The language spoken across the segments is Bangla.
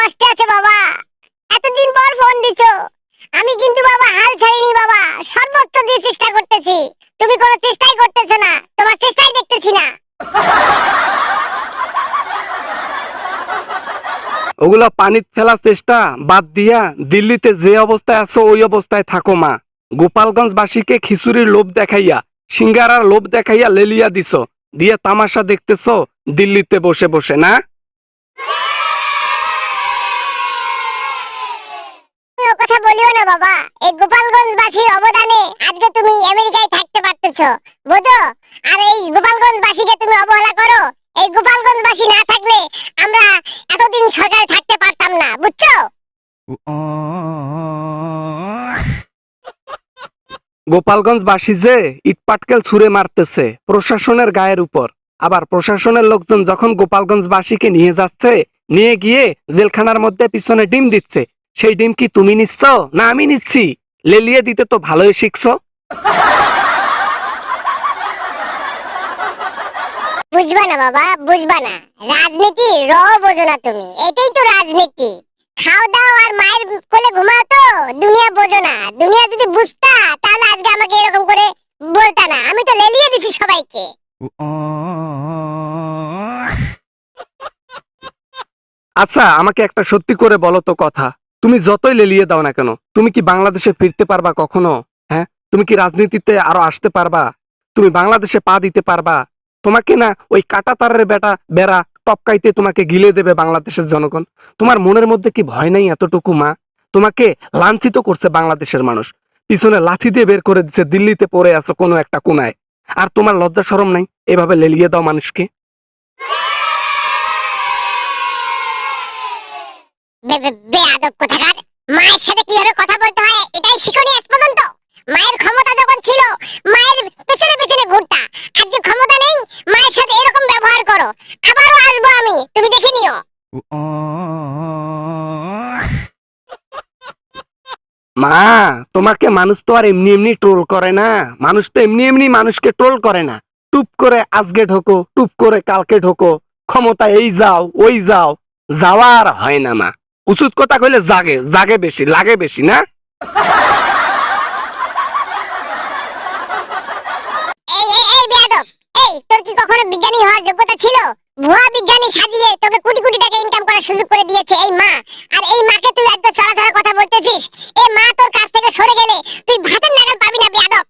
কষ্টে আছে বাবা। এতদিন পর ফোন দিছো। আমি কিন্তু বাবা হাল ছাড়িনি বাবা, সর্বোচ্চ দিয়ে চেষ্টা করতেছি। তুমি কোনো চেষ্টাই করতেছো না, তোমার চেষ্টাই দেখতেছি না। ওগুলা পানির ফেলার চেষ্টা বাদ দিয়া দিল্লিতে যে অবস্থায় আছো ওই অবস্থায় থাকো মা। গোপালগঞ্জবাসীকে খিচুড়ির লোভ দেখাইয়া, সিঙ্গারার লোভ দেখাইয়া লেলিয়া দিছো, দিয়ে তামাশা দেখতেছো দিল্লিতে বসে বসে না। তুমি ও কথা বলিও না বাবা। এই গোপালগঞ্জবাসীর অবদানে আজকে তুমি আমেরিকায় থাকতে পারতেছো, বুঝো? আর এই গোপালগঞ্জবাসীকে তুমি অবহেলা করো। এই গোপালগঞ্জবাসী না থাকলে আমরা এতদিন সরকারে থাকতে পারতাম না, বুঝছো? গোপালগঞ্জবাসী যে ইটপাটকেল ছুঁড়ে মারতেছে প্রশাসনের গায়ের উপর, আবার প্রশাসনের লোকজন যখন গোপালগঞ্জবাসীকে নিয়ে যাচ্ছে, নিয়ে গিয়ে জেলখানার মধ্যে পিছনে ডিম দিচ্ছে, সেই ডিম কি তুমি নিচ্ছ না আমি নিচ্ছি? লেলিয়ে দিতে তো ভালোই শিখছো। বুঝবা না বাবা, বুঝবা না। রাজনীতি বোঝো না তুমি। এটাই তো রাজনীতি। খাও দাও আর মায়ের কোলে ঘুমাও, তো দুনিয়া বোঝো না। দুনিয়া যদি বুঝতা তাহলে আজকে আমাকে এরকম করে বলতা না। আমি তো লেলিয়ে দিছি সবাইকে। আচ্ছা, আমাকে একটা সত্যি করে বলো তো কথা, তুমি যতই লেলিয়ে দাও না কেন, তুমি কি বাংলাদেশে ফিরতে পারবা কখনো? হ্যাঁ, তুমি কি রাজনীতিতে আরো আসতে পারবা? তুমি বাংলাদেশে পা দিতে পারবা? তোমাকে না ওই কাটা তারের বেড়া টপকাইতে তোমাকে গিলে দেবে বাংলাদেশের জনগণ। তোমার মনের মধ্যে কি ভয় নাই এতটুকু মা? তোমাকে লাঞ্ছিত করছে বাংলাদেশের মানুষ, পিছনে লাথি দিয়ে বের করে দিচ্ছে, দিল্লিতে পড়ে আছো কোনো একটা কোনায়, আর তোমার লজ্জা শরম নাই এভাবে লেলিয়ে দাও মানুষকে? বেয়াদব কোথাকার। মায়ের সাথে কিভাবে কথা বলতে হয় এটাই শিখনি আজ পর্যন্ত। মায়ের ক্ষমতা যখন ছিল মায়ের পেছনে পেছনে ঘুরতা, আজ যে ক্ষমতা নেই মায়ের সাথে এরকম ব্যবহার করো। আবারও আসবো আমি, তুমি দেখে নিও। মা, তোমাকে মানুষ তো আর এমনি এমনি ট্রোল করে না। মানুষ তো এমনি এমনি মানুষকে ট্রোল করে না। টুপ করে আজকে ঢোকো, টুপ করে কালকে ঢোকো, ক্ষমতা এই যাও ওই যাও, যাওয়ার হয় না মা। উচিত কথা কইলে জাগে জাগে বেশি, লাগে বেশি না। এই বেয়াদব, এই তোর কি কখনো বিজ্ঞানী হওয়ার যোগ্যতা ছিল? ভুয়া বিজ্ঞানী সাজিয়ে তোকে কোটি কোটি টাকা ইনকাম করার সুযোগ করে দিয়েছে এই মা। আর এই মাকে তুই একদম চড়া চড়া কথা বলতেছিস। এই মা তোর কাছ থেকে সরে গেলে তুই ভাতের নাগাল পাবি না বেয়াদব।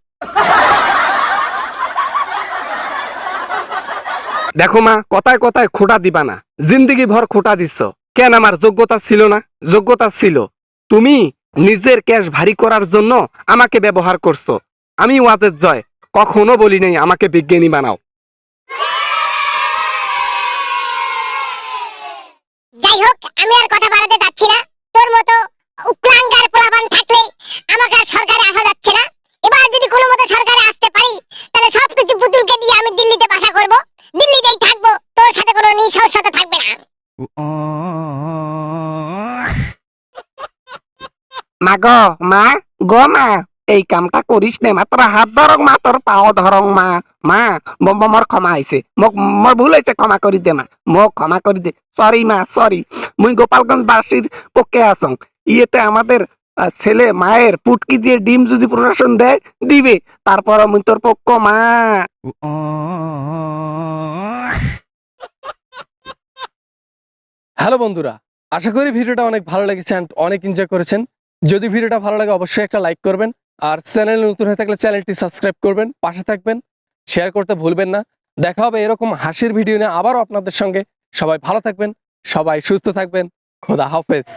দেখো মা, কথায় কথায় খোটা দিবা না। জিন্দিগি ভর খোটা দিচ্ছ কেন? আমার যোগ্যতা ছিল না? যোগ্যতা ছিল। তুমি নিজের ক্যাশ ভারী করার জন্য আমাকে ব্যবহার করছো। আমি ওয়াজেদ জয় কখনো বলি নাই আমাকে বিজ্ঞানী বানাও। যাই হোক, আমি আর কথা বাড়াতে যাচ্ছি না। তোর মতো উপ্লাঙ্গার প্রলাপান থাকলে আমাকে আর সরকারে আসা যাচ্ছে না। এবার যদি কোনো মতো সরকারে আসতে পারি তাহলে সবকিছু পুতুলকে দিয়ে আমি দিল্লিতে বাসা করব, দিল্লিতেই থাকবো, তোর সাথে কোনো নৃশংসতা থাকবে না। মা গো, মা গো মা, এই কামটা করিস নে মা। তোর হাত ধরং মা, তোর পাও ধরং মা। মা, মোর ক্ষমা হয়েছে, মোর ভুল হয়েছে, ক্ষমা করি দে মা, মোক ক্ষমা করি দে। সরি মা, সরি। মুই গোপালগঞ্জ বাসীর পক্ষে আসং। ইয়েতে আমাদের ছেলে মায়ের পুটকি দিয়ে ডিম যদি প্রশাসন দেয় দিবে, তারপর মুই তোর পক্ষ মা। হ্যালো বন্ধুরা, আশা করি ভিডিওটা অনেক ভালো লেগেছে and অনেক এনজয় করেছেন। যদি ভিডিওটা ভালো লাগে অবশ্যই একটা লাইক করবেন, আর চ্যানেলে নতুন হয়ে থাকলে চ্যানেলটি সাবস্ক্রাইব করবেন, পাশে থাকবেন, শেয়ার করতে ভুলবেন না। দেখা হবে এরকম হাসির ভিডিও নিয়ে আবারও আপনাদের সঙ্গে। সবাই ভালো থাকবেন, সবাই সুস্থ থাকবেন। খোদা হাফেজ।